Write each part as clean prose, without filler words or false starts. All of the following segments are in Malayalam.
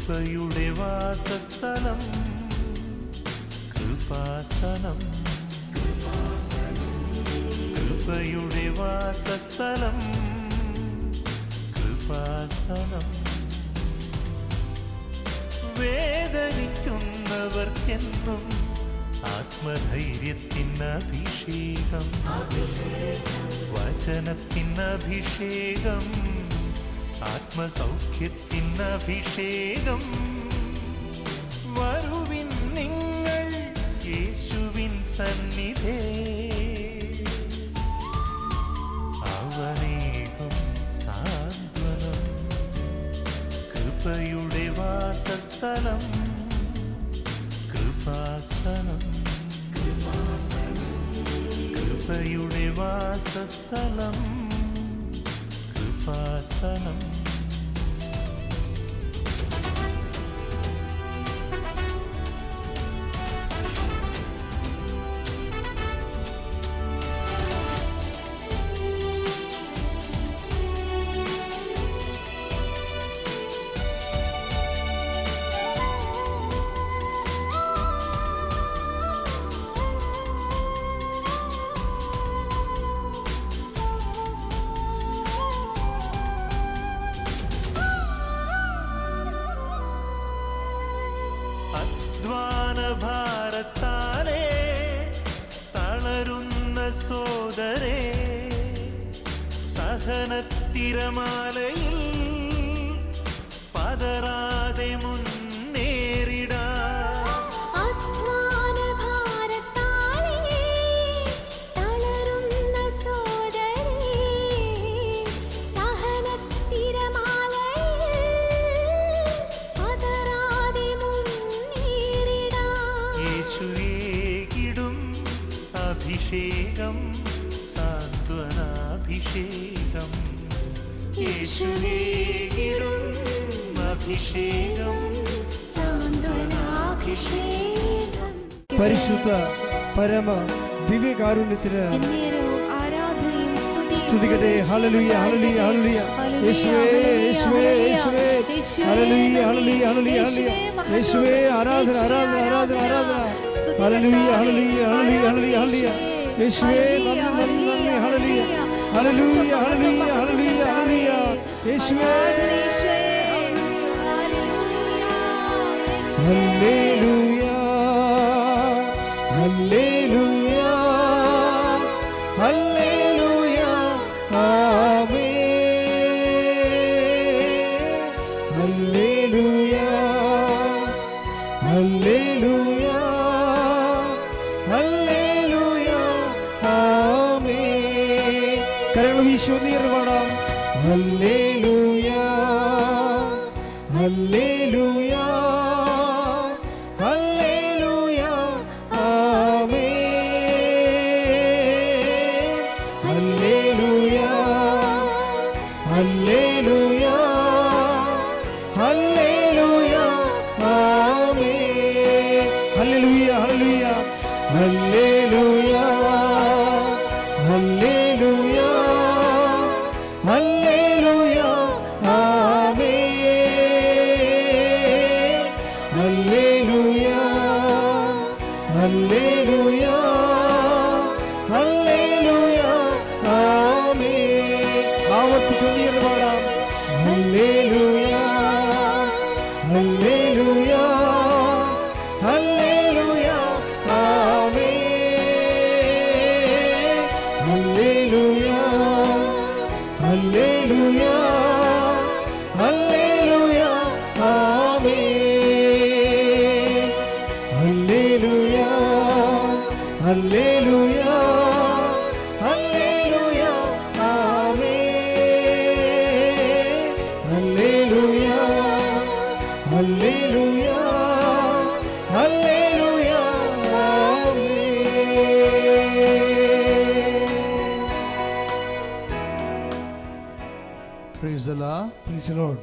കൃപയുടെ വാസസ്ഥലം കൃപാസനം, കൃപയുടെ വാസസ്ഥലം കൃപാസനം. വേദനിക്കുന്നവർക്കെന്നും ആത്മധൈര്യത്തിനഭിഷേകം, വചനത്തിനഭിഷേകം, ആത്മസൗഖ്യത്തിനഭിഷേകം. വരുവിൻ നിങ്ങൾ യേശുവിൻ സന്നിധേ, അവനേകും സാന്ത്വനം. കൃപയുടെ വാസസ്ഥലം കൃപാസനം, കൃപയുടെ വാസസ്ഥലം കൃപാസനം. ഭാരത്താലേ തളരുന്ന സോദരേ, സഹനത്തിരമാലയിൽ പതറാതെ മുന്നേറിടാ. അഭിഷേകം സാന്ത്വനാഭിഷേകം, യേശുവേകിടും അഭിഷേകം സാന്ത്വനാഭിഷേകം. പരിശുദ്ധ പരമ ദിവ്യകാരുണ്യത്തിന് സ്തുതിക്കട്ടെ. ഹല്ലേലൂയ ഹല്ലേലൂയ ഹല്ലേലൂയ. യേശുവേ യേശുവേ യേശുവേ ഹല്ലേലൂയ ഹല്ലേലൂയ ഹല്ലേലൂയ യേശുവേ. ആരാധന ആരാധന ആരാധന ആരാധന. ഹല്ലേലൂയ ഹല്ലേലൂയ ഹല്ലേലൂയ ഹല്ലേലൂയ ഹല്ലേലൂയ യേശുവേ. നന്ദി നന്ദി നന്ദി. ഹല്ലേലൂയ ഹല്ലേലൂയ ഹല്ലേലൂയ ഹല്ലേലൂയ ഹല്ലേലൂയ യേശുവേ. ഹല്ലേലൂയ ഹല്ലേലൂയ ഹല്ലേലൂയ ആമേൻ. ഹല്ലേലൂയ ഹല്ലേലൂയ ഹല്ലേലൂയ ആമേൻ. കരങ്ങൾ വീശി നീർന്ന് പാടാം. ഹല്ലേലൂയ ഹല്ലേലൂയ ഹല്ലേലൂയ ആമേൻ. ഹല്ലേലൂയ ഹല്ലേലൂയ ഹല്ലേലൂയ ആമേൻ. ഹല്ലേലൂയ ഹല്ലേലൂയ ഹല്ലേലൂയ ഹല്ലേലൂയ ഹല്ലേലൂയ ആമേൻ. ഹല്ലേലൂയ ഹല്ലേലൂയ ഹല്ലേലൂയ ആമേൻ. ആവർത്തിച്ച് നീർന്ന് പാടാം. ഹല്ലേലൂയ ഹല്ലേലൂയ ഹല്ലേലൂയ ആമേൻ. ഹല്ലേലൂയ ഹല്ലേലൂയ ഹല്ലേലൂയ ആമേൻ. ഹല്ലേലൂയ ഹല്ലേലൂയ ഹല്ലേലൂയ ആമേൻ. ഹല്ലേലൂയ ഹല്ലേലൂയ ഹല്ലേലൂയ ആമേൻ. Praise the Lord. Praise the Lord.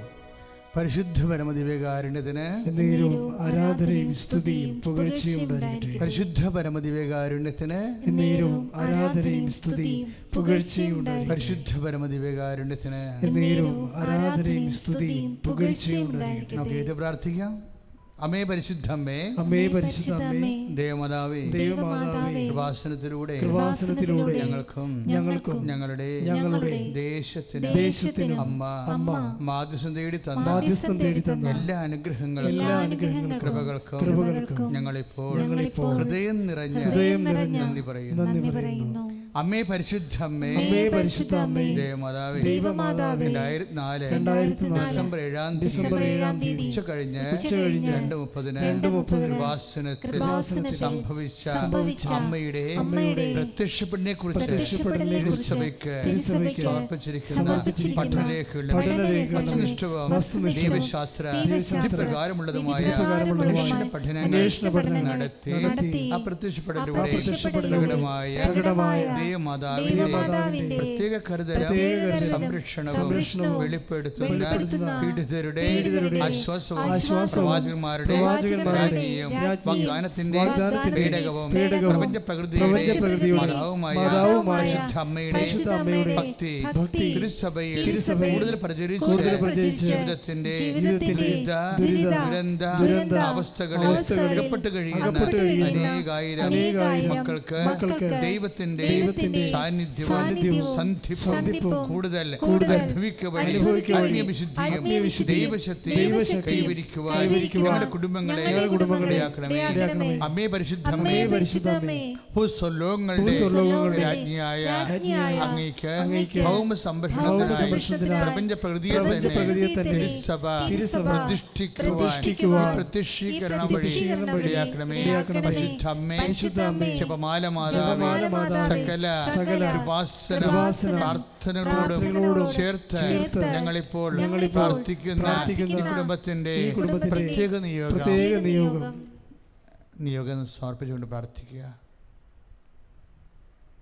പരിശുദ്ധ പരമദിവ്യകാരുണ്യത്തിന് എന്നേരവും ആരാധനയും സ്തുതിയും പുകഴ്ചയും ഉണ്ടായിരിക്കട്ടെ. പരിശുദ്ധ പരമദിവ്യകാരുണ്യത്തിന് എന്നേരവും ആരാധനയും സ്തുതിയും പുകഴ്ചയും ഉണ്ടായിരിക്കട്ടെ. പരിശുദ്ധ പരമദിവ്യകാരുണ്യത്തിന് എന്നേരവും ആരാധനയും സ്തുതിയും പുകഴ്ചയും ഉണ്ടായിരിക്കട്ടെ. നമുക്ക് ഏറ്റു പ്രാർത്ഥിക്കാം. അമ്മേ പരിശുദ്ധമ്മേ, അമ്മേ പരിശുദ്ധമ്മേ, ദേവമാതാവേ, ദൈവമാതാവേ, കൃപാസനത്തിലൂടെ ഞങ്ങൾക്കും ഞങ്ങളുടെ ദേശത്തിനും അമ്മ മാധ്യസ്ഥം തേടി തന്ന എല്ലാ അനുഗ്രഹങ്ങൾക്കും കൃപകൾക്കും ഞങ്ങളിപ്പോൾ ഹൃദയം നിറഞ്ഞ നന്ദി പറയുന്നു. അമ്മേ പരിശുദ്ധമ്മേ, ദേവമാതാവേ, 2004 ഡിസംബർ 7 ഉച്ച കഴിഞ്ഞ് 2:30 കൃപാസനത്തിൽ സംഭവിച്ച അമ്മയുടെ പ്രത്യക്ഷപ്പെടലിനെ കുറിച്ച് തിരുസഭയ്ക്ക് സമർപ്പിച്ചിരിക്കുന്ന പഠനരേഖകളും ദൈവശാസ്ത്ര പ്രകാരമുള്ളതുമായ അന്വേഷണ പഠനം നടത്തി ആ പ്രത്യക്ഷപ്പെടലിലൂടെ പ്രകടമായ ദൈവമാതാവിന്റെ പ്രത്യേക കരുതലും സംരക്ഷണവും വെളിപ്പെടുത്തുന്ന പീഡിതരുടെ പ്രവാചകന്മാരുടെ വാഗ്ദാനത്തിന്റെ പേടകവും പ്രപഞ്ച പ്രകൃതിയുടെ മാതാവുമായ അമ്മയുടെ ഭക്തി തിരുസഭയിൽ കൂടുതൽ പ്രചരിച്ച് ജീവിതത്തിന്റെ ദുരന്ത അവസ്ഥകളിൽ അകപ്പെട്ട് കഴിയുന്ന അനേകായിരം മക്കൾക്ക് ദൈവത്തിന്റെ സാന്നിധ്യവും സന്ധിപ്പും കൂടുതൽ അനുഭവിക്കുവാനും ദൈവശക്തിയും കൈവരിക്കുവാൻ ഞങ്ങളുടെ കുടുംബങ്ങളെ അമ്മേ പരിശുദ്ധമേ, ഭൂസ്വർലോകങ്ങളുടെ രാജ്ഞിയായ അങ്ങേക്ക് ഭൗമ സംരക്ഷണത്തിനായി പ്രപഞ്ച പ്രകൃതിയെ തന്നെ തിരുസഭ പ്രതിഷ്ഠിക്കുവാൻ പ്രത്യക്ഷീകരണം വഴി ഇടയാക്കണമേ. പരിശുദ്ധമ്മേ, ജപമാല മാതാവേ, സകല പ്രാർത്ഥനകളോടും ചേർത്ത് ഞങ്ങളിപ്പോൾ പ്രാർത്ഥിക്കുന്ന കുടുംബത്തിന്റെ പ്രത്യേക നിയോഗം സമർപ്പിച്ചുകൊണ്ട് പ്രാർത്ഥിക്കുക.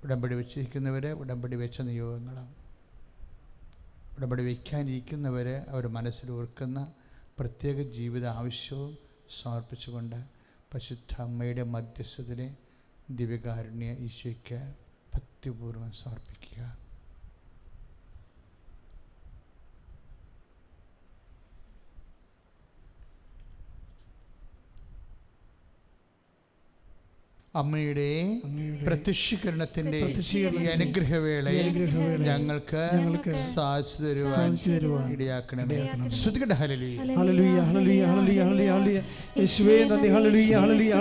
ഉടമ്പടി വെച്ചിരിക്കുന്നവര് ഉടമ്പടി വെച്ച നിയോഗങ്ങളാണ്. ഉടമ്പടി വയ്ക്കാനിരിക്കുന്നവര് അവർ മനസ്സിൽ ഓർക്കുന്ന പ്രത്യേക ജീവിത ആവശ്യവും സമർപ്പിച്ചുകൊണ്ട് പരിശുദ്ധ അമ്മയുടെ മധ്യസ്ഥതയിലെ ദിവ്യകാരുണ്യ ഈശോയ്ക്ക് ഭക്തിപൂർവ്വം സമർപ്പിക്കുക. അമ്മയുടെ പ്രത്യക്ഷീകരണത്തിന്റെ അനുഗ്രഹവേളയിൽ ഞങ്ങൾക്ക് സാധിച്ചു തരുവാൻ ഇടയാക്കണമേ. ശ്രുതികട ഹല്ലേലൂയ, ഹല്ലേലൂയ, ഹല്ലേലൂയ, ഹല്ലേലൂയ, ഹല്ലേലൂയ. യേശുവേ നന്ദി. ഹല്ലേലൂയ, ഹല്ലേലൂയ,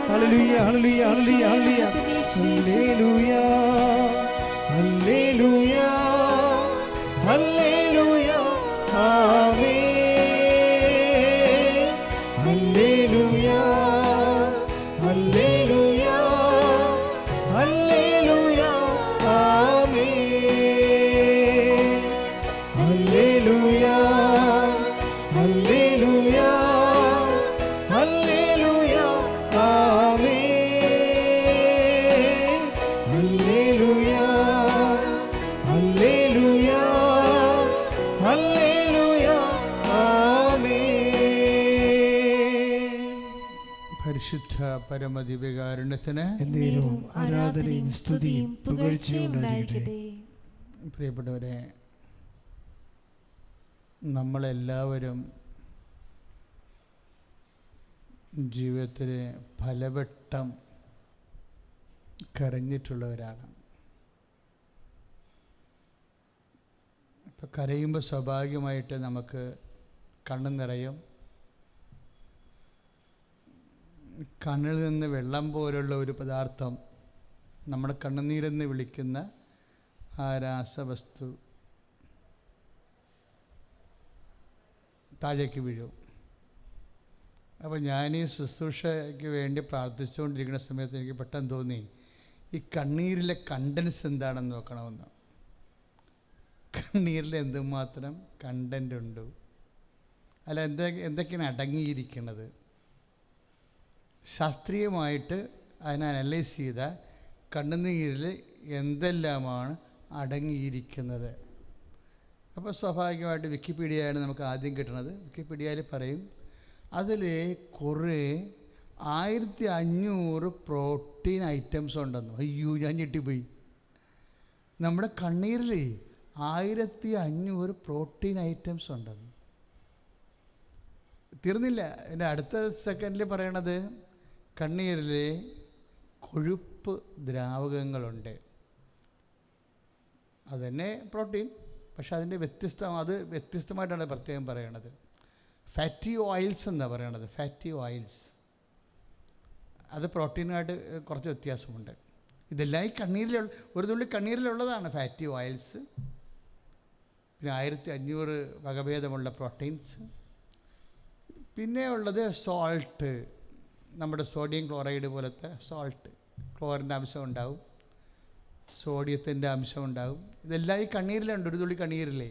ഹല്ലേലൂയ, ഹല്ലേലൂയ, ഹല്ലേലൂയ, ഹല്ലേലൂയ, ഹല്ലേലൂയ, ഹല്ലേലൂയ, ഹല്ലേലൂയ, ആമേൻ. ഹല്ലേലൂയ, ഹല്ലേലൂയ, ഹല്ലേലൂയ, ആമേൻ. ഹല്ലേലൂയ, ഹല്ലേലൂയ, ഹല്ലേലൂയ, ആമേൻ. ഹല്ലേലൂയ, ഹല്ലേലൂയ, ഹല്ലേലൂയ, ആമേൻ. പരിശുദ്ധ പരമദിവ്യകാരുണ്യത്തിന് എന്നേരവും ആരാധനയും സ്തുതിയും പുകഴ്ചയും ഉണ്ടായിരിക്കട്ടെ. പ്രിയപ്പെട്ടവരെ, നമ്മളെല്ലാവരും ജീവിതത്തിൽ പലവട്ടം കരഞ്ഞിട്ടുള്ളവരാണ്. ഇപ്പം കരയുമ്പോൾ സ്വാഭാവികമായിട്ട് നമുക്ക് കണ്ണു നിറയും. കണ്ണിൽ നിന്ന് വെള്ളം പോലുള്ള ഒരു പദാർത്ഥം, നമ്മുടെ കണ്ണുനീരെന്ന് വിളിക്കുന്ന ആ രാസവസ്തു താഴേക്ക് വീഴും. അപ്പോൾ ഞാൻ ഈ ശുശ്രൂഷയ്ക്ക് വേണ്ടി പ്രാർത്ഥിച്ചുകൊണ്ടിരിക്കുന്ന സമയത്ത് എനിക്ക് പെട്ടെന്ന് തോന്നി, ഈ കണ്ണീരിലെ കണ്ടൻസ് എന്താണെന്ന് നോക്കണമെന്ന്. കണ്ണീരിൽ എന്തുമാത്രം കണ്ടൻ്റ് ഉണ്ട്, അല്ല എന്തൊക്കെയാണ് അടങ്ങിയിരിക്കുന്നത്. ശാസ്ത്രീയമായിട്ട് അതിനെ അനലൈസ് ചെയ്ത കണ്ണുനീരിൽ എന്തെല്ലാമാണ് അടങ്ങിയിരിക്കുന്നത്. അപ്പോൾ സ്വാഭാവികമായിട്ട് വിക്കിപീഡിയയാണ് നമുക്ക് ആദ്യം കിട്ടുന്നത്. വിക്കിപീഡിയയിൽ പറയും അതിൽ കുറേ 1500 പ്രോട്ടീൻ ഐറ്റംസ് ഉണ്ടെന്നു. അയ്യോ, ഞാൻ ഞെട്ടിപ്പോയി. നമ്മുടെ കണ്ണീരിൽ 1500 പ്രോട്ടീൻ ഐറ്റംസ് ഉണ്ടെന്ന്. തീർന്നില്ല. എൻ്റെ അടുത്ത സെക്കൻഡിൽ പറയണത് കണ്ണീരിൽ കൊഴുപ്പ് ദ്രാവകങ്ങളുണ്ട്. അതുതന്നെ പ്രോട്ടീൻ, പക്ഷെ അതിൻ്റെ വ്യത്യസ്തമായിട്ടാണ് പ്രത്യേകം പറയണത്. ഫാറ്റി ഓയിൽസ് എന്നാണ് പറയണത്. ഫാറ്റി ഓയിൽസ് അത് പ്രോട്ടീനായിട്ട് കുറച്ച് വ്യത്യാസമുണ്ട്. ഇതെല്ലാം ഈ കണ്ണീരിലുള്ള ഒരു തുള്ളി കണ്ണീരിലുള്ളതാണ് ഫാറ്റി ഓയിൽസ്. പിന്നെ 1500 വകഭേദമുള്ള പ്രോട്ടീൻസ്. പിന്നെ ഉള്ളത് സോൾട്ട്, നമ്മുടെ സോഡിയം ക്ലോറൈഡ് പോലത്തെ സോൾട്ട്. ക്ലോറിൻ്റെ അംശം ഉണ്ടാവും, സോഡിയത്തിൻ്റെ അംശം ഉണ്ടാവും. ഇതെല്ലാം ഈ കണ്ണീരിലുണ്ട്, ഒരു തുള്ളി കണ്ണീരിലേ.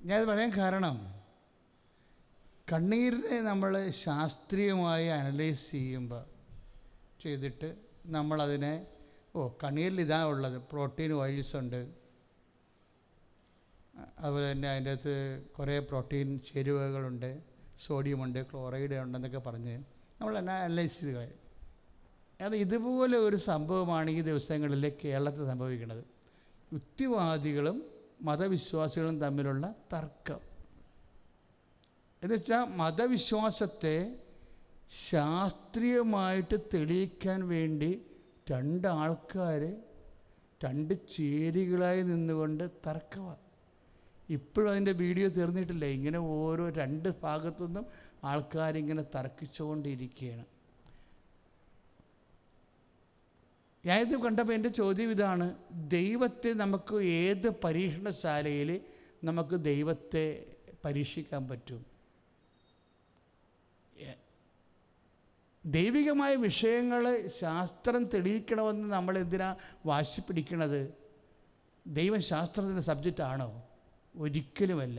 ഞാനത് പറയാൻ കാരണം, കണ്ണീരിനെ നമ്മൾ ശാസ്ത്രീയമായി അനലൈസ് ചെയ്തിട്ട് നമ്മളതിനെ കണ്ണീരിൽ ഇതാ ഉള്ളത്, പ്രോട്ടീൻ ഓയിൽസ് ഉണ്ട്, അതുപോലെ തന്നെ അതിൻ്റെ അകത്ത് കുറേ പ്രോട്ടീൻ ചേരുവകളുണ്ട്, സോഡിയമുണ്ട്, ക്ലോറൈഡ് ഉണ്ടെന്നൊക്കെ പറഞ്ഞ് നമ്മൾ അനലൈസ് ചെയ്ത് കളയും. അത് ഇതുപോലെ ഒരു സംഭവമാണ് ഈ ദിവസങ്ങളിൽ കേരളത്തിൽ സംഭവിക്കുന്നത്. യുക്തിവാദികളും മതവിശ്വാസികളും തമ്മിലുള്ള തർക്കം. എന്നുവെച്ചാൽ മതവിശ്വാസത്തെ ശാസ്ത്രീയമായിട്ട് തെളിയിക്കാൻ വേണ്ടി രണ്ടാൾക്കാർ രണ്ട് ചേരികളായി നിന്നുകൊണ്ട് തർക്കമാണ്. ഇപ്പോഴും അതിൻ്റെ വീഡിയോ തീർന്നിട്ടില്ല. ഇങ്ങനെ ഓരോ രണ്ട് ഭാഗത്തുനിന്നും ആൾക്കാരിങ്ങനെ തർക്കിച്ചുകൊണ്ടിരിക്കുകയാണ്. ഞാനിത് കണ്ടപ്പോൾ എൻ്റെ ചോദ്യം ഇതാണ്: ദൈവത്തെ നമുക്ക് ഏത് പരീക്ഷണശാലയിൽ നമുക്ക് ദൈവത്തെ പരീക്ഷിക്കാൻ പറ്റും? ദൈവികമായ വിഷയങ്ങൾ ശാസ്ത്രം തെളിയിക്കണമെന്ന് നമ്മൾ എന്തിനാ വാശി പിടിക്കണത്? ദൈവം ശാസ്ത്രത്തിൻ്റെ സബ്ജക്റ്റാണോ? ഒരിക്കലുമല്ല.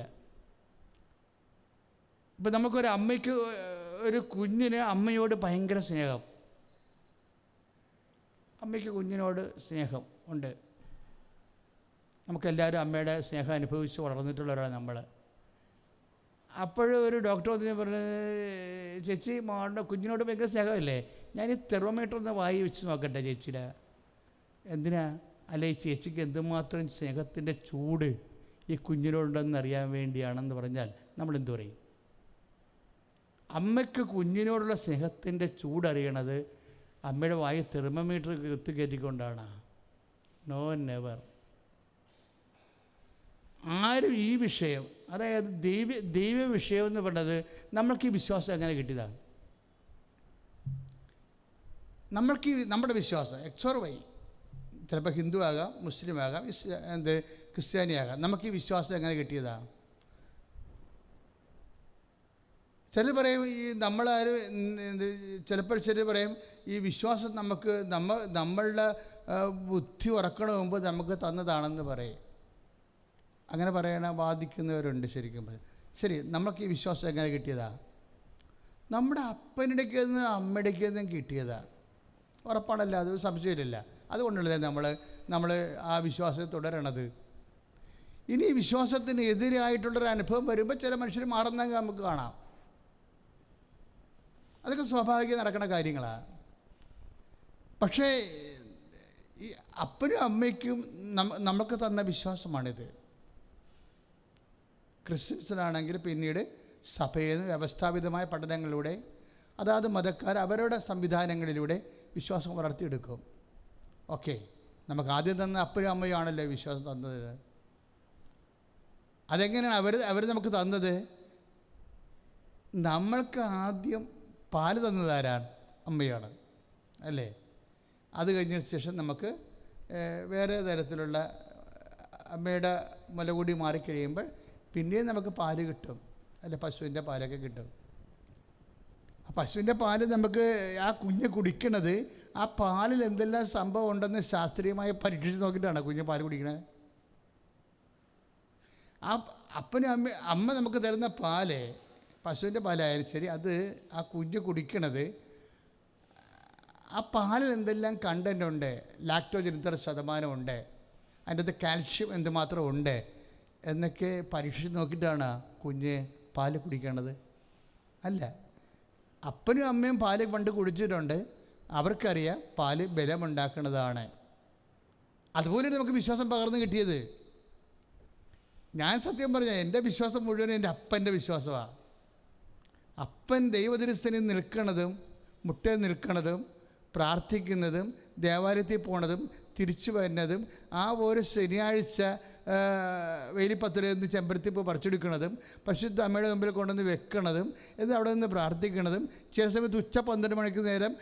ഇപ്പം നമുക്കൊരു അമ്മയ്ക്ക് ഒരു കുഞ്ഞിന് അമ്മയോട് ഭയങ്കര സ്നേഹം, അമ്മയ്ക്ക് കുഞ്ഞിനോട് സ്നേഹം ഉണ്ട്. നമുക്കെല്ലാവരും അമ്മയുടെ സ്നേഹം അനുഭവിച്ച് വളർന്നിട്ടുള്ളവരാണ് നമ്മൾ. അപ്പോഴൊരു ഡോക്ടർ വന്ന് പറഞ്ഞത്, ചേച്ചി മോളുടെ കുഞ്ഞിനോട് ഭയങ്കര സ്നേഹമല്ലേ, ഞാൻ ഈ തെർമോമീറ്റർ ഒന്ന് വായി വെച്ച് നോക്കട്ടെ ചേച്ചിയുടെ. എന്തിനാ? അല്ല, ഈ ചേച്ചിക്ക് എന്തുമാത്രം സ്നേഹത്തിൻ്റെ ചൂട് ഈ കുഞ്ഞിനോടുണ്ടെന്ന് അറിയാൻ വേണ്ടിയാണെന്ന് പറഞ്ഞാൽ നമ്മളെന്തു പറയും? അമ്മയ്ക്ക് കുഞ്ഞിനോടുള്ള സ്നേഹത്തിൻ്റെ ചൂടറിയണത് അമ്മയുടെ വായി തെർമോമീറ്റർ കുത്തിക്കയറ്റിക്കൊണ്ടാണ്? No, never. ആരും ഈ വിഷയം, അതായത് ദൈവ വിഷയം എന്ന് പറയുന്നത് നമ്മൾക്ക് ഈ വിശ്വാസം എങ്ങനെ കിട്ടിയതാണ്? നമ്മൾക്ക് നമ്മുടെ വിശ്വാസം എക്സ് ഓർ വൈ, ചിലപ്പോൾ ഹിന്ദു ആകാം, മുസ്ലിം ആകാം, ക്രിസ്ത്യാനിയാകാം. നമുക്ക് ഈ വിശ്വാസം എങ്ങനെ കിട്ടിയതാണ്? ചിലർ പറയും ഈ നമ്മളാരും ചിലപ്പോൾ ചിലർ പറയും ഈ വിശ്വാസം നമുക്ക് നമ്മളുടെ ബുദ്ധി ഉറക്കണ മുമ്പ് നമുക്ക് തന്നതാണെന്ന് പറയും. അങ്ങനെ വാദിക്കുന്നവരുണ്ട്. ശരിക്കും പറയും, ശരി, നമുക്ക് ഈ വിശ്വാസം എങ്ങനെ കിട്ടിയതാ? നമ്മുടെ അപ്പനിടയ്ക്ക് നിന്ന് അമ്മയിടയ്ക്ക് നിന്നും കിട്ടിയതാ, ഉറപ്പാണല്ലോ, അത് സംശയമില്ല. അതുകൊണ്ടല്ലേ നമ്മൾ ആ വിശ്വാസത്തെ തുടരണത്. ഇനി വിശ്വാസത്തിന് എതിരായിട്ടുള്ളൊരു അനുഭവം വരുമ്പോൾ ചില മനുഷ്യർ മാറുന്നതൊക്കെ നമുക്ക് കാണാം. അതൊക്കെ സ്വാഭാവികം നടക്കുന്ന കാര്യങ്ങളാണ്. പക്ഷേ ഈ അപ്പനും അമ്മയ്ക്കും നമുക്ക് തന്ന വിശ്വാസമാണിത്. ക്രിസ്ത്യൻസിനാണെങ്കിൽ പിന്നീട് സഭയിൽ നിന്ന് വ്യവസ്ഥാപിതമായ പഠനങ്ങളിലൂടെ അതാത് മതക്കാർ അവരുടെ സംവിധാനങ്ങളിലൂടെ വിശ്വാസം വളർത്തിയെടുക്കും. ഓക്കെ, നമുക്ക് ആദ്യം തന്ന അപ്പനും അമ്മയും ആണല്ലോ വിശ്വാസം തന്നത്. അതെങ്ങനെയാണ് അവർ നമുക്ക് തന്നത്? നമ്മൾക്ക് ആദ്യം പാല് തന്നതാരാണ്? അമ്മയാണ്, അല്ലേ? അത് കഴിഞ്ഞ ശേഷം നമുക്ക് വേറെ തരത്തിലുള്ള അമ്മയുടെ മുലകൂടി മാറിക്കഴിയുമ്പോൾ പിന്നെയും നമുക്ക് പാല് കിട്ടും, അല്ലെ? പശുവിൻ്റെ പാലൊക്കെ കിട്ടും. ആ പശുവിൻ്റെ പാല് നമുക്ക് ആ കുഞ്ഞ് കുടിക്കണത് ആ പാലിൽ എന്തെല്ലാം സംഭവം ഉണ്ടെന്ന് ശാസ്ത്രീയമായി പരീക്ഷിച്ച് നോക്കിയിട്ടാണ് കുഞ്ഞ് പാല് കുടിക്കണത്. ആ അപ്പനും അമ്മ നമുക്ക് തരുന്ന പാല്, പശുവിൻ്റെ പാലായാലും ശരി, അത് ആ കുഞ്ഞ് കുടിക്കണത് ആ പാലിൽ എന്തെല്ലാം കണ്ടൻ്റ് ഉണ്ട്, ലാക്ടോജൻ ഇത്ര ശതമാനമുണ്ട്, അതിൻ്റെ അകത്ത് കാൽഷ്യം എന്തുമാത്രം ഉണ്ട് എന്നൊക്കെ പരീക്ഷിച്ച് നോക്കിയിട്ടാണ് കുഞ്ഞ് പാല് കുടിക്കേണ്ടത്? അല്ല. അപ്പനും അമ്മയും പാല് പണ്ട് കുടിച്ചിട്ടുണ്ട്, അവർക്കറിയാം പാല് ബലമുണ്ടാക്കുന്നതാണ്. അതുപോലെ നമുക്ക് വിശ്വാസം പകർന്നു കിട്ടിയത്. ഞാൻ സത്യം പറഞ്ഞാൽ എൻ്റെ വിശ്വാസം മുഴുവൻ എൻ്റെ അപ്പൻ്റെ വിശ്വാസമാണ്. അപ്പൻ ദൈവദരിസ്ഥനിൽ നിൽക്കുന്നതും മുട്ടയിൽ നിൽക്കുന്നതും പ്രാർത്ഥിക്കുന്നതും ദേവാലയത്തിൽ പോണതും തിരിച്ചു വരുന്നതും ആ ഒരു ശനിയാഴ്ച വേലിപ്പത്തിൽ നിന്ന് ചെമ്പരത്തിപ്പ് പറിച്ചെടുക്കുന്നതും പരിശുദ്ധ അമ്മയുടെ മുമ്പിൽ കൊണ്ടുവന്ന് വെക്കണതും എന്നിട്ട് അവിടെ നിന്ന് പ്രാർത്ഥിക്കുന്നതും ചില സമയത്ത് ഉച്ച 12 മണിക്ക് നേരം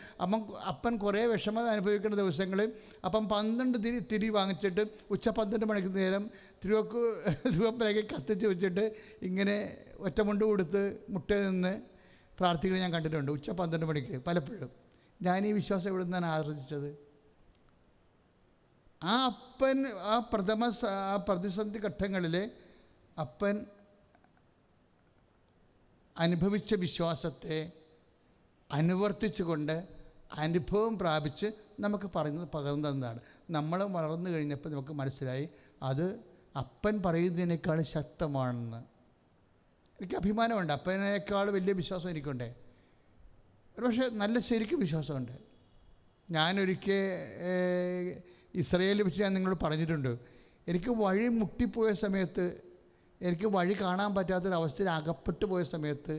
അപ്പൻ കുറേ വിഷമത അനുഭവിക്കുന്ന ദിവസങ്ങളിൽ അപ്പം 12 തിരി വാങ്ങിച്ചിട്ട് ഉച്ച 12 മണിക്ക് നേരം രൂപത്തിലേക്ക് കത്തിച്ച് വെച്ചിട്ട് ഇങ്ങനെ ഒറ്റമുണ്ട് കൊടുത്ത് മുട്ടയിൽ നിന്ന് പ്രാർത്ഥിക്കുന്നത് ഞാൻ കണ്ടിട്ടുണ്ട്. ഉച്ച 12 മണിക്ക് പലപ്പോഴും. ഞാൻ ഈ വിശ്വാസം ഇവിടെ നിന്നാണ് ആർജിച്ചത്. ആ അപ്പൻ ആ പ്രതിസന്ധി ഘട്ടങ്ങളിൽ അപ്പൻ അനുഭവിച്ച വിശ്വാസത്തെ അനുവർത്തിച്ചുകൊണ്ട് അനുഭവം പ്രാപിച്ച് നമുക്ക് പകർന്നു തന്നതാണ്. നമ്മൾ വളർന്നു കഴിഞ്ഞപ്പോൾ നമുക്ക് മനസ്സിലായി അത് അപ്പൻ പറയുന്നതിനേക്കാൾ ശക്തമാണെന്ന്. എനിക്ക് അഭിമാനമുണ്ട്. അപ്പനേക്കാൾ വലിയ വിശ്വാസം എനിക്കുണ്ട്. പക്ഷേ നല്ല ശരിക്കും വിശ്വാസമുണ്ട്. ഞാനൊരിക്കൽ ഇസ്രയേലിൽ വെച്ച് ഞാൻ നിങ്ങളോട് പറഞ്ഞിട്ടുണ്ട്, എനിക്ക് വഴി മുട്ടിപ്പോയ സമയത്ത്, എനിക്ക് വഴി കാണാൻ പറ്റാത്തൊരവസ്ഥയിൽ അകപ്പെട്ടു പോയ സമയത്ത്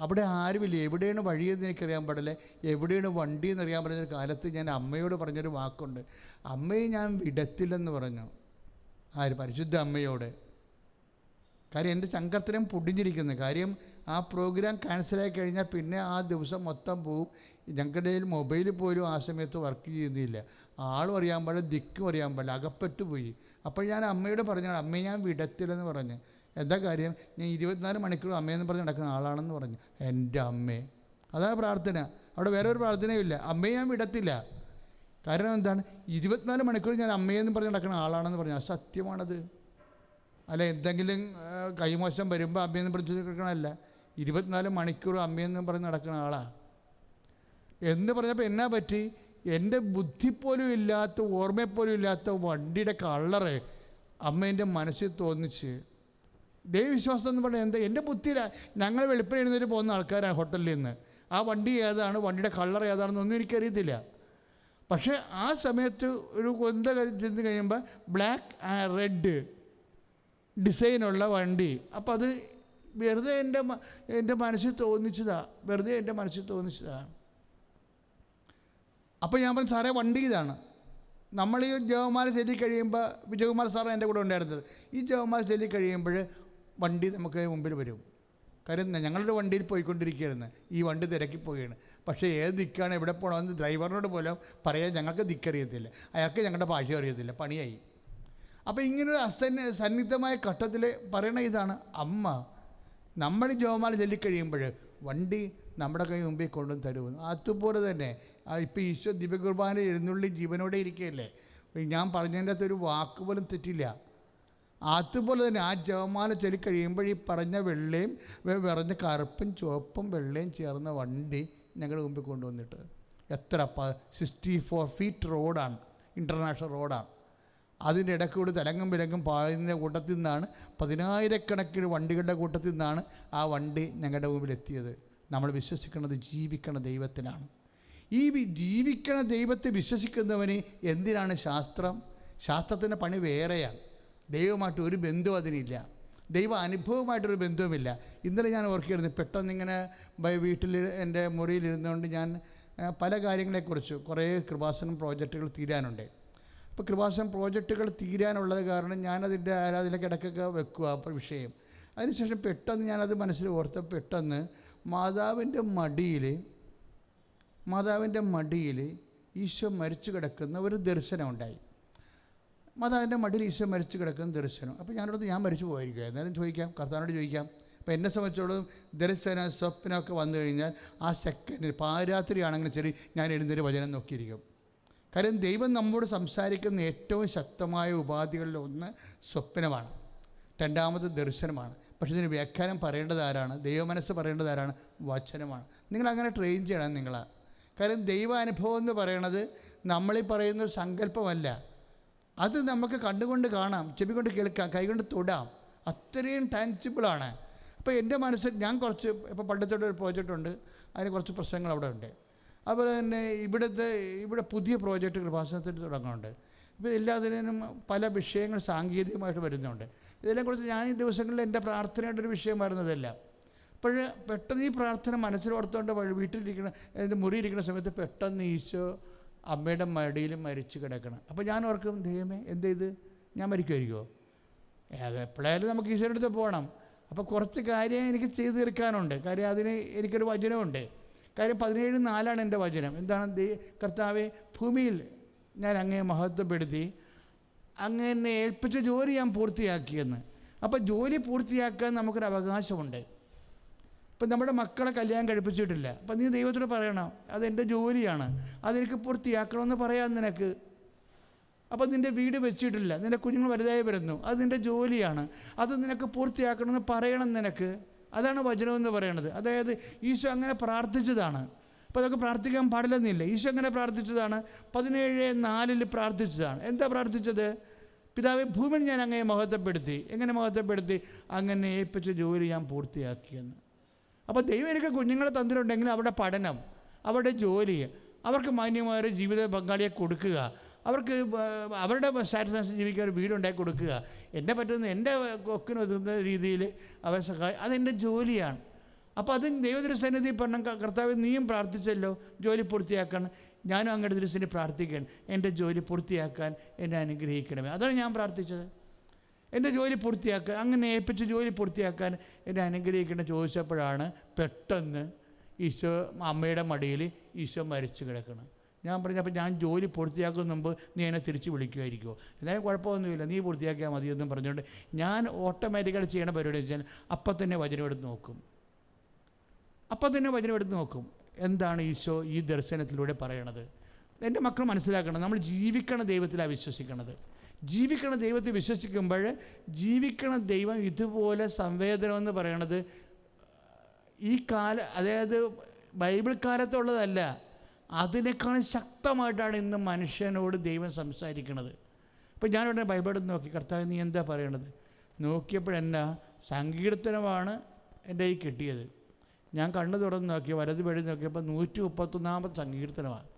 അവിടെ ആരുമില്ല. എവിടെയാണ് വഴിയെന്ന് എനിക്കറിയാൻ പാടില്ല, എവിടെയാണ് വണ്ടി എന്നറിയാൻ പറ്റുന്ന കാലത്ത് ഞാൻ അമ്മയോട് പറഞ്ഞൊരു വാക്കുണ്ട്. അമ്മയെ ഞാൻ വിടത്തില്ലെന്ന് പറഞ്ഞു. ആര്? പരിശുദ്ധ അമ്മയോട്. കാര്യം എൻ്റെ ചങ്കർത്തനം പൊടിഞ്ഞിരിക്കുന്നു. കാര്യം ആ പ്രോഗ്രാം ക്യാൻസലായി കഴിഞ്ഞാൽ പിന്നെ ആ ദിവസം മൊത്തം പോവും. ഞങ്ങളുടെ കയ്യിൽ മൊബൈൽ പോലും ആ സമയത്ത് വർക്ക് ചെയ്യുന്നില്ല. ആളും അറിയാൻ പാടില്ല, ദിക്കും അറിയാൻ പാടില്ല, അകപ്പെട്ടു പോയി. അപ്പോൾ ഞാൻ അമ്മയോട് പറഞ്ഞാണ്, അമ്മയെ ഞാൻ വിടത്തില്ലെന്ന് പറഞ്ഞ്. എന്താ കാര്യം? ഞാൻ 24 മണിക്കൂർ അമ്മയെന്ന് പറഞ്ഞ് നടക്കുന്ന ആളാണെന്ന് പറഞ്ഞു. എൻ്റെ അമ്മേ, അതാ പ്രാർത്ഥന. അവിടെ വേറെ ഒരു പ്രാർത്ഥനയുമില്ല. അമ്മയെ ഞാൻ വിടത്തില്ല. കാരണം എന്താണ്? 24 മണിക്കൂർ ഞാൻ അമ്മയെന്ന് പറഞ്ഞ് നടക്കുന്ന ആളാണെന്ന് പറഞ്ഞു. അത് സത്യമാണത്. അല്ല, എന്തെങ്കിലും കൈമോശം വരുമ്പോൾ അമ്മയെന്ന് പറഞ്ഞ് നടക്കണമല്ല. 24 മണിക്കൂർ അമ്മയെന്ന് പറഞ്ഞ് നടക്കുന്ന ആളാണ് എന്ന് പറഞ്ഞപ്പോൾ എന്നാ പറ്റി? എൻ്റെ ബുദ്ധിപ്പോലും ഇല്ലാത്ത, ഓർമ്മയെപ്പോലും ഇല്ലാത്ത വണ്ടിയുടെ കളറ് അമ്മേൻ്റെ മനസ്സിൽ തോന്നിച്ച്. ദൈവവിശ്വാസം എന്ന് പറഞ്ഞാൽ എന്താ? എൻ്റെ ബുദ്ധിയിലാണ്. ഞങ്ങൾ വെളുപ്പിന് എഴുന്നേറ്റ് പോകുന്ന ആൾക്കാരാണ് ഹോട്ടലിൽ നിന്ന്. ആ വണ്ടി ഏതാണ്, വണ്ടിയുടെ കളർ ഏതാണെന്നൊന്നും എനിക്കറിയത്തില്ല. പക്ഷേ ആ സമയത്ത് ഒരു കൊന്ത ചെന്ന് കഴിയുമ്പോൾ ബ്ലാക്ക് റെഡ് ഡിസൈനുള്ള വണ്ടി. അപ്പോൾ അത് വെറുതെ എൻ്റെ മനസ്സിൽ തോന്നിച്ചതാണ്. വെറുതെ എൻ്റെ മനസ്സിൽ തോന്നിച്ചതാണ്. അപ്പോൾ ഞാൻ പറഞ്ഞു, സാറേ വണ്ടി ഇതാണ്. നമ്മൾ ഈ ജവമാല ചൊല്ലി കഴിയുമ്പോൾ, വിജയകുമാർ സാറാണ് എൻ്റെ കൂടെ ഉണ്ടായിരുന്നത്. ഈ ജവമാല ചൊല്ലി കഴിയുമ്പോൾ വണ്ടി നമുക്ക് മുമ്പിൽ വരും. കാര്യം ഞങ്ങളുടെ വണ്ടിയിൽ പോയിക്കൊണ്ടിരിക്കുകയായിരുന്നു. ഈ വണ്ടി തിരക്കിപ്പോവുകയാണ്. പക്ഷേ ഏത് ദിക്കാണ്, എവിടെ പോകണമെന്ന് ഡ്രൈവറിനോട് പോലും പറയാൻ ഞങ്ങൾക്ക് ദിക്കറിയത്തില്ല. അയാൾക്ക് ഞങ്ങളുടെ ഭാഷ അറിയത്തില്ല. പണിയായി. അപ്പോൾ ഇങ്ങനൊരു സന്നിഗ്ധമായ ഘട്ടത്തിൽ പറയണ ഇതാണ്, അമ്മ നമ്മൾ ജവമാല ചൊല്ലിക്കഴിയുമ്പോൾ വണ്ടി നമ്മുടെ കൈ മുമ്പിൽ കൊണ്ടുവന്ന് തരുമെന്ന്. അതുപോലെ തന്നെ ഇപ്പോൾ ഈശോ ദിവ്യകുർബാന എഴുന്നള്ളി ജീവനോടെ ഇരിക്കുകയല്ലേ. ഞാൻ പറഞ്ഞതിൻ്റെ അകത്തൊരു വാക്ക് പോലും തെറ്റില്ല. അതുപോലെ തന്നെ ആ ജവമാല ചൊല്ലിക്കഴിയുമ്പോൾ ഈ പറഞ്ഞ വെള്ളയും വിറഞ്ഞ കറുപ്പും ചുവപ്പും വെള്ളയും ചേർന്ന വണ്ടി ഞങ്ങളുടെ മുമ്പിൽ കൊണ്ടുവന്നിട്ട്, എത്ര 64 ഫീറ്റ് റോഡാണ്, ഇൻ്റർനാഷണൽ റോഡാണ്. അതിൻ്റെ ഇടയ്ക്കൂടി തലങ്ങും വിലങ്ങും പായുന്ന കൂട്ടത്തിൽ നിന്നാണ്, 10,000 വണ്ടികളുടെ കൂട്ടത്തിൽ നിന്നാണ് ആ വണ്ടി ഞങ്ങളുടെ മുമ്പിൽ എത്തിയത്. നമ്മൾ വിശ്വസിക്കുന്നത് ജീവിക്കണ ദൈവത്തിലാണ്. ഈ ജീവിക്കണ ദൈവത്തെ വിശ്വസിക്കുന്നവന് എന്തിനാണ് ശാസ്ത്രം? ശാസ്ത്രത്തിൻ്റെ പണി വേറെയാണ്. ദൈവമായിട്ട് ഒരു ബന്ധവും അതിനില്ല. ദൈവ അനുഭവമായിട്ടൊരു ബന്ധവുമില്ല. ഇന്നലെ ഞാൻ ഓർക്കുകയായിരുന്നു, പെട്ടെന്നിങ്ങനെ വീട്ടിൽ എൻ്റെ മുറിയിലിരുന്നുകൊണ്ട് ഞാൻ പല കാര്യങ്ങളെക്കുറിച്ച്, കുറേ കൃപാസനം പ്രോജക്റ്റുകൾ തീരാനുണ്ട്. ഇപ്പോൾ കൃപാസനം പ്രോജക്റ്റുകൾ തീരാനുള്ളത് കാരണം ഞാനതിൻ്റെ അതിലേക്ക് ഇടയ്ക്കൊക്കെ വെക്കുക അപ്പോൾ വിഷയം. അതിനുശേഷം പെട്ടെന്ന് ഞാനത് മനസ്സിൽ ഓർത്ത, പെട്ടെന്ന് മാതാവിൻ്റെ മടിയിൽ ഈശോ മരിച്ചു കിടക്കുന്ന ഒരു ദർശനം ഉണ്ടായി. മാതാവിൻ്റെ മടിയിൽ ഈശോ മരിച്ചു കിടക്കുന്ന ദർശനം. അപ്പോൾ ഞാൻ മരിച്ചു പോയിരിക്കുക. എന്നാലും ചോദിക്കാം, കർത്താവിനോട് ചോദിക്കാം. അപ്പോൾ എന്നെ സംബന്ധിച്ചോളം ദർശനം സ്വപ്നമൊക്കെ വന്നു കഴിഞ്ഞാൽ ആ സെക്കൻഡിൽ, പാരാത്രിയാണെങ്കിലും ശരി, ഞാൻ എഴുന്നേറ്റ് വചനം നോക്കിയിരിക്കും. കാര്യം ദൈവം നമ്മോട് സംസാരിക്കുന്ന ഏറ്റവും ശക്തമായ ഉപാധികളിൽ ഒന്ന് സ്വപ്നമാണ്, രണ്ടാമത് ദർശനമാണ്. പക്ഷേ ഇതിന് വ്യാഖ്യാനം പറയേണ്ടത് ആരാണ്? ദൈവമനസ്സ് പറയേണ്ടത് ആരാണ്? വചനമാണ്. നിങ്ങളങ്ങനെ ട്രെയിൻ ചെയ്യണം നിങ്ങളാ. കാര്യം ദൈവാനുഭവം എന്ന് പറയണത് നമ്മളീ പറയുന്ന സങ്കല്പമല്ല, അത് നമുക്ക് കണ്ടുകൊണ്ട് കാണാം, ചെവി കൊണ്ട് കേൾക്കാം, കൈകൊണ്ട് തൊടാം. അത്രയും ടാൻജിബിളാണ്. അപ്പോൾ എൻ്റെ മനസ്സിൽ ഞാൻ കുറച്ച് ഇപ്പോൾ പണ്ടത്തോടെ ഒരു പ്രോജക്റ്റ് ഉണ്ട്, അതിന് കുറച്ച് പ്രശ്നങ്ങൾ അവിടെ ഉണ്ട്. അതുപോലെ തന്നെ ഇവിടെ പുതിയ പ്രോജക്റ്റ് കൃപാസനത്തിൽ തുടങ്ങുന്നുണ്ട്. ഇപ്പോൾ എല്ലാത്തിനും പല വിഷയങ്ങൾ സാങ്കേതികമായിട്ട് വരുന്നുണ്ട്. ഇതെല്ലാം കുറിച്ച് ഞാൻ ഈ ദിവസങ്ങളിൽ എൻ്റെ പ്രാർത്ഥനയായിട്ടൊരു വിഷയം വരുന്നതല്ല. അപ്പോൾ പെട്ടെന്ന് ഈ പ്രാർത്ഥന മനസ്സിലോർത്തുകൊണ്ട് വീട്ടിലിരിക്കുന്ന എൻ്റെ മുറിയിരിക്കുന്ന സമയത്ത് പെട്ടെന്ന് ഈശോ അമ്മയുടെ മടിയിൽ മരിച്ചു കിടക്കണം. അപ്പോൾ ഞാൻ ഓർക്കും, ദൈവമേ എന്ത് ചെയ്ത് ഞാൻ മരിക്കുമായിരിക്കുമോ? എപ്പോഴായാലും നമുക്ക് ഈശോയുടെ അടുത്ത് പോകണം. അപ്പോൾ കുറച്ച് കാര്യം എനിക്ക് ചെയ്തു തീർക്കാനുണ്ട്. കാര്യം അതിന് എനിക്കൊരു വചനമുണ്ട്. കാര്യം 17:4 എൻ്റെ വചനം. എന്താണ്? കർത്താവേ, ഭൂമിയിൽ ഞാൻ അങ്ങയെ മഹത്വപ്പെടുത്തി, അങ്ങ് എന്നെ ഏൽപ്പിച്ച ജോലി ഞാൻ പൂർത്തിയാക്കിയെന്ന്. അപ്പോൾ ജോലി പൂർത്തിയാക്കാൻ നമുക്കൊരു അവകാശമുണ്ട്. ഇപ്പം നമ്മുടെ മക്കളെ കല്യാണം കഴിപ്പിച്ചിട്ടില്ല, അപ്പം നീ ദൈവത്തോട് പറയണം, അതെൻ്റെ ജോലിയാണ്, അതെനിക്ക് പൂർത്തിയാക്കണമെന്ന് പറയാം നിനക്ക്. അപ്പം നിൻ്റെ വീട് വെച്ചിട്ടില്ല, നിൻ്റെ കുഞ്ഞുങ്ങൾ വലുതായി വരുന്നു, അത് നിൻ്റെ ജോലിയാണ്, അത് നിനക്ക് പൂർത്തിയാക്കണമെന്ന് പറയണം നിനക്ക്. അതാണ് വചനമെന്ന് പറയണത്. അതായത് ഈശോ അങ്ങനെ പ്രാർത്ഥിച്ചതാണ്. അപ്പോൾ അതൊക്കെ പ്രാർത്ഥിക്കാൻ പാടില്ലെന്നില്ല. ഈശോ അങ്ങനെ പ്രാർത്ഥിച്ചതാണ്. 17:4 പ്രാർത്ഥിച്ചതാണ്. എന്താ പ്രാർത്ഥിച്ചത്? പിതാവേ, ഭൂമിയിൽ ഞാൻ അങ്ങയെ മഹത്വപ്പെടുത്തി. എങ്ങനെ മഹത്വപ്പെടുത്തി? അങ്ങനെ ഏൽപ്പിച്ച ജോലി ഞാൻ പൂർത്തിയാക്കിയെന്ന്. അപ്പോൾ ദൈവം എനിക്ക് കുഞ്ഞുങ്ങളെ തന്നിട്ടുണ്ടെങ്കിൽ അവരുടെ പഠനം, അവരുടെ ജോലി, അവർക്ക് മാന്യമായൊരു ജീവിത പങ്കാളിയെ കൊടുക്കുക, അവർക്ക് അവരുടെ സാറ്റിസ്ഫാക്ഷൻ ജീവിക്കാൻ ഒരു വീടുണ്ടാക്കി കൊടുക്കുക, എന്നെ പറ്റുന്ന എൻ്റെ കൊക്കിനൊതുന്ന രീതിയിൽ അവരെ സഹായം, അതെൻ്റെ ജോലിയാണ്. അപ്പോൾ അത് ദൈവത്തിൻ്റെ സന്നിധി പറഞ്ഞ കർത്താവ് നീയും പ്രാർത്ഥിച്ചല്ലോ ജോലി പൂർത്തിയാക്കാൻ, ഞാനും അങ്ങയുടെ ദൃശ്യത്തിന് പ്രാർത്ഥിക്കണം, എൻ്റെ ജോലി പൂർത്തിയാക്കാൻ എന്നെ അനുഗ്രഹിക്കണമേ. അതാണ് ഞാൻ പ്രാർത്ഥിച്ചത്. എൻ്റെ ജോലി പൂർത്തിയാക്കാൻ, അങ്ങനെ ഏൽപ്പിച്ച് ജോലി പൂർത്തിയാക്കാൻ എന്നെ അനുഗ്രഹിക്കണം ചോദിച്ചപ്പോഴാണ് പെട്ടെന്ന് ഈശോ അമ്മയുടെ മടിയിൽ ഈശോ മരിച്ചു കിടക്കണം. ഞാൻ പറഞ്ഞപ്പോൾ ഞാൻ ജോലി പൂർത്തിയാക്കുന്ന മുമ്പ് നീ എന്നെ തിരിച്ച് വിളിക്കുമായിരിക്കുമോ? എന്നാലും കുഴപ്പമൊന്നുമില്ല, നീ പൂർത്തിയാക്കിയാൽ മതിയെന്നും പറഞ്ഞുകൊണ്ട് ഞാൻ ഓട്ടോമാറ്റിക്കായിട്ട് ചെയ്യണ പരിപാടി വെച്ചാൽ അപ്പം തന്നെ വചനം എടുത്ത് നോക്കും. എന്താണ് ഈശോ ഈ ദർശനത്തിലൂടെ പറയണത്? എൻ്റെ മക്കൾ മനസ്സിലാക്കണം, നമ്മൾ ജീവിക്കണ ദൈവത്തിലാണ് വിശ്വസിക്കണത്. ജീവിക്കണ ദൈവത്തെ വിശ്വസിക്കുമ്പോൾ ജീവിക്കണ ദൈവം ഇതുപോലെ സംവേദനമെന്ന് പറയണത് ഈ അതായത് ബൈബിൾ കാലത്തുള്ളതല്ല, അതിനേക്കാൾ ശക്തമായിട്ടാണ് ഇന്ന് മനുഷ്യനോട് ദൈവം സംസാരിക്കുന്നത്. അപ്പോൾ ഞാനുടനെ ബൈബിളിൽ നോക്കി, കർത്താവ് നീ എന്താ പറയണത്? നോക്കിയപ്പോഴെന്നാ സങ്കീർത്തനമാണ് എൻ്റെ ഈ കിട്ടിയത്. ഞാൻ കണ്ണു തുറന്ന് നോക്കി, വലത് വഴി നോക്കിയപ്പോൾ 131 സങ്കീർത്തനമാണ്.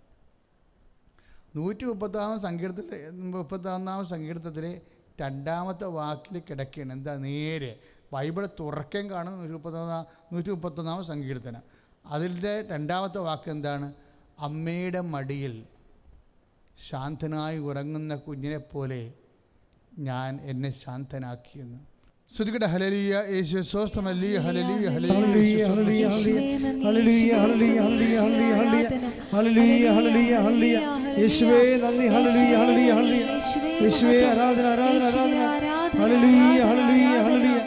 131 സങ്കീർത്തനത്തിലെ 2ാമത്തെ വാക്കിൽ കിടക്കുകയാണ്. എന്താ? നേരെ ബൈബിൾ തുറക്കേം കാണും 131 സങ്കീർത്തനം. അതിൻ്റെ 2ാമത്തെ വാക്ക് എന്താണ്? അമ്മയുടെ മടിയിൽ ശാന്തനായി ഉറങ്ങുന്ന കുഞ്ഞിനെ പോലെ ഞാൻ എന്നെ ശാന്തനാക്കിയെന്ന്. ശ്രുതികട ഹല്ലേലൂയ, യേശുവേ സ്തോത്രം, ഹല്ലേലൂയ ഹല്ലേലൂയ ഹല്ലേലൂയ ഹല്ലേലൂയ ഹല്ലേലൂയ ഹല്ലേലൂയ ഹല്ലേലൂയ ഹല്ലേലൂയ. യേശുവേ നന്ദി, ഹല്ലേലൂയ ഹല്ലേലൂയ ഹല്ലേലൂയ. യേശുവേ ആരാധന ആരാധന ആരാധന. ഹല്ലേലൂയ ഹല്ലേലൂയ ഹല്ലേലൂയ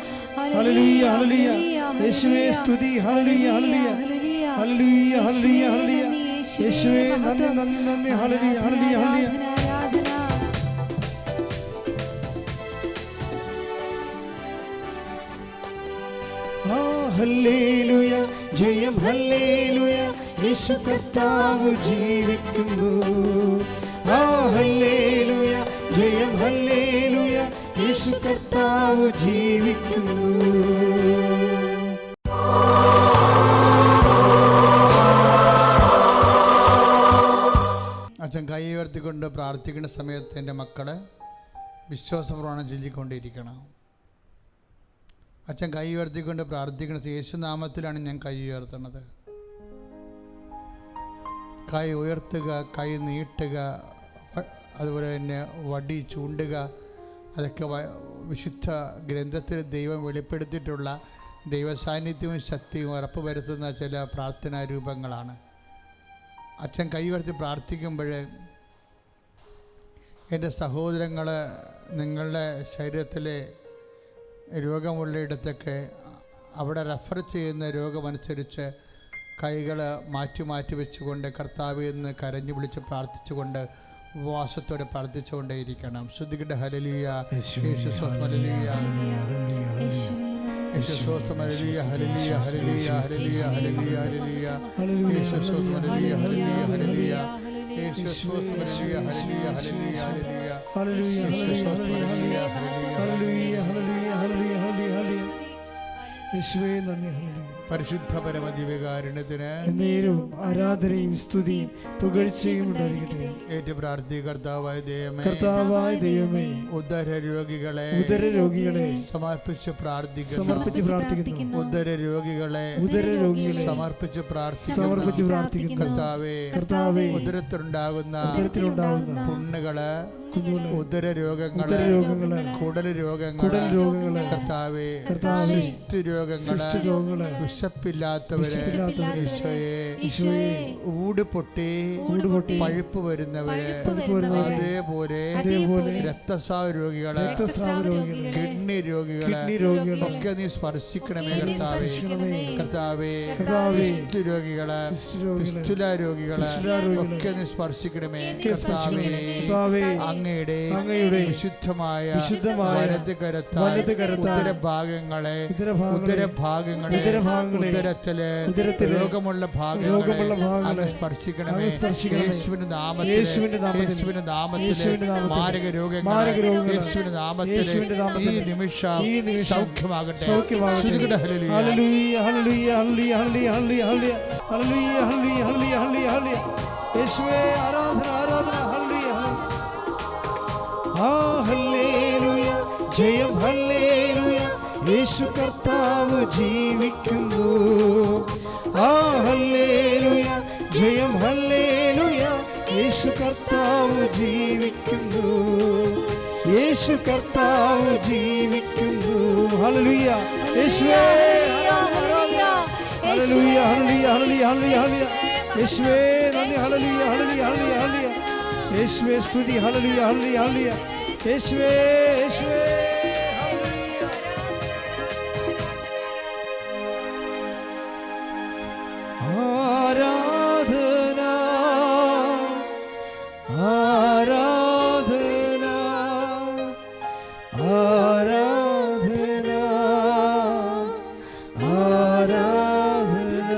ഹല്ലേലൂയ ഹല്ലേലൂയ. യേശുവേ സ്തുതി, ഹല്ലേലൂയ ഹല്ലേലൂയ ഹല്ലേലൂയ ഹല്ലേലൂയ ഹല്ലേലൂയ. യേശുവേ നന്ദി നന്ദി നന്ദി. ഹല്ലേലൂയ ഹല്ലേലൂയ ഹല്ലേലൂയ. ഹല്ലേലൂയ, ജയം ഹല്ലേലൂയ, യേശു കർത്താവ് ജീവിക്കുന്നു. ഹല്ലേലൂയ, ജയം ഹല്ലേലൂയ, യേശു കർത്താവ് ജീവിക്കുന്നു. അച്ഛൻ കൈ ഉയർത്തിക്കൊണ്ട് പ്രാർത്ഥിക്കുന്ന സമയത്ത് എൻ്റെ മക്കളെ വിശ്വാസപ്രമാണം ചൊല്ലിക്കൊണ്ടിരിക്കണം. അച്ഛൻ കൈ ഉയർത്തിക്കൊണ്ട് പ്രാർത്ഥിക്കുന്നത് യേശുനാമത്തിലാണ് ഞാൻ കൈ ഉയർത്തുന്നത്. കൈ ഉയർത്തുക, കൈ നീട്ടുക, അതുപോലെ തന്നെ വടി ചൂണ്ടുക, അതൊക്കെ വിശുദ്ധ ഗ്രന്ഥത്തിൽ ദൈവം വെളിപ്പെടുത്തിയിട്ടുള്ള ദൈവസാന്നിധ്യവും ശക്തിയും ഉറപ്പുവരുത്തുന്ന ചില പ്രാർത്ഥനാ രൂപങ്ങളാണ്. അച്ഛൻ കൈ ഉയർത്തി പ്രാർത്ഥിക്കുമ്പോൾ എൻ്റെ സഹോദരങ്ങൾ നിങ്ങളുടെ ശരീരത്തിലെ രോഗമുള്ളയിടത്തൊക്കെ അവിടെ റെഫർ ചെയ്യുന്ന രോഗമനുസരിച്ച് കൈകൾ മാറ്റി വെച്ചുകൊണ്ട് കർത്താവിൽ നിന്ന് കരഞ്ഞു വിളിച്ച് പ്രാർത്ഥിച്ചുകൊണ്ട് ഉപവാസത്തോടെ പ്രാർത്ഥിച്ചുകൊണ്ടേയിരിക്കണം. ശ്രുതികട ഹല്ലേലൂയ, യേശു സ്തോത്രം, ഹല്ലേലൂയ യേശു സ്തോത്രം, ഹല്ലേലൂയ ഹല്ലേലൂയ ഹല്ലേലൂയ ഹല്ലേലൂയ ഹല്ലേലൂയ ഹല്ലേലൂയ യേശു സ്തോത്രം, ഹല്ലേലൂയ ഹല്ലേലൂയ ഹല്ലേലൂയ യേശു സ്തോത്രം, ഹല്ലേലൂയ ഹല്ലേലൂയ ഹല്ലേലൂയ ഹല്ലേലൂയ ഹല്ലേലൂയ ഹല്ലേലൂയ ഹല്ലേലൂയ ഹല്ലേലൂയ ഹല്ലേലൂയ ഹല്ലേലൂയ ഹല്ലേലൂയ യേശുവേ നന്ദി. ഹല്ലേലൂയ. പരിശുദ്ധ പരമദിവ്യകാരുണ്യത്തിന് എന്നേരവും ആരാധനയും സ്തുതിയും പുകഴ്ചയും ഉണ്ടായിരിക്കട്ടെ. ഏറ്റു പ്രാർത്ഥി കർത്താവായ ദൈവമേ, കർത്താവായ ദൈവമേ, ഉദരരോഗികളെ സമർപ്പിച്ച് പ്രാർത്ഥിക്കുന്നു. ഉദരരോഗികളെ സമർപ്പിച്ച് പ്രാർത്ഥിക്കുന്നു. കർത്താവേ, ഉദരത്തിലുണ്ടാകുന്ന പുണ്ണുകള്, ഉദരരോഗങ്ങള്, കുടൽ രോഗങ്ങള്, കർത്താവേ, രോഗങ്ങള്, വിശപ്പില്ലാത്തവരെ, ഈശോയെ, ഊട് പൊട്ടി പഴുപ്പ് വരുന്നവരെ, അതേപോലെ രക്തസ്രാവ രോഗികളെ, കിഡ്നി രോഗികളെ ഒക്കെ നീ സ്പർശിക്കണമേ കർത്താവേ. രോഗികളെ, ഫിസ്റ്റുല രോഗികളെ ഒക്കെ നീ സ്പർശിക്കണമേ കർത്താവേ. അങ്ങയുടെ വിശുദ്ധമായ വലത് കരത്താൽ ഉദരഭാഗങ്ങളെ, ഉദരത്തിലെ രോഗമുള്ള ഭാഗങ്ങളെ സ്പർശിക്കണമേ യേശുവിന്റെ നാമത്തിൽ. മാരക രോഗങ്ങളെ യേശുവിന്റെ നാമത്തിൽ ഈ നിമിഷം സൗഖ്യമാകട്ടെ. ഹല്ലേലൂയ ഹല്ലേലൂയ ഹല്ലേലൂയ ഹല്ലേലൂയ ഹല്ലേലൂയ ഹല്ലേലൂയ ഹല്ലേലൂയ. യേശുവേ ആരാധന ആരാധന. ഹല്ലേലൂയ ഹല്ലേലൂയ ജയം ഹല്ലേലൂയ. യേശു കർത്താവ് ജീവിക്കുന്നു. ഹല്ലേലൂയ ജയം ഹല്ലേലൂയ. യേശു കർത്താവ് ജീവിക്കുന്നു. യേശു കർത്താവ് ജീവിക്കുന്നു. ഹല്ലേലൂയ യേശുവേ ആരാധന. ഹല്ലേലൂയ ഹല്ലേലൂയ ഹല്ലേലൂയ ഹല്ലേലൂയ. യേശുവേ നന്ദി. ഹല്ലേലൂയ ഹല്ലേലൂയ ഹല്ലേലൂയ ഹല്ലേലൂയ. യേശുവേ സ്തുതി. ഹല്ലേലൂയ ഹല്ലേലൂയ ഹല്ലേലൂയ. യേശുവേ യേശുവേ ആരാധന ആരാധന ആരാധന ആരാധന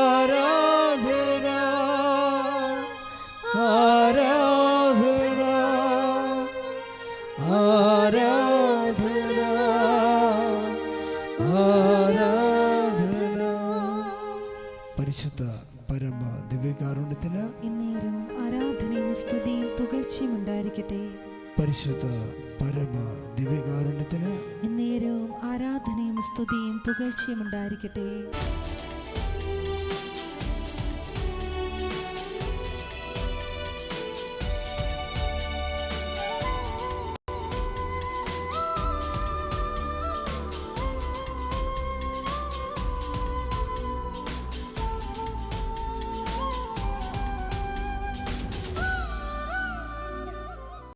ആരാധന ആരാധന ആരാധന ആരാധന. പരിശുദ്ധ പരമ ദിവ്യകാരുണ്യത്തിന് എന്നേരവും ആരാധനയും സ്തുതിയും പുകഴ്ചയും ഉണ്ടായിരിക്കട്ടെ. പരിശുദ്ധ പരമ ദിവ്യകാരുണ്യത്തിന് എന്നേരവും ആരാധനയും സ്തുതിയും പുകഴ്ചയും ഉണ്ടായിരിക്കട്ടെ.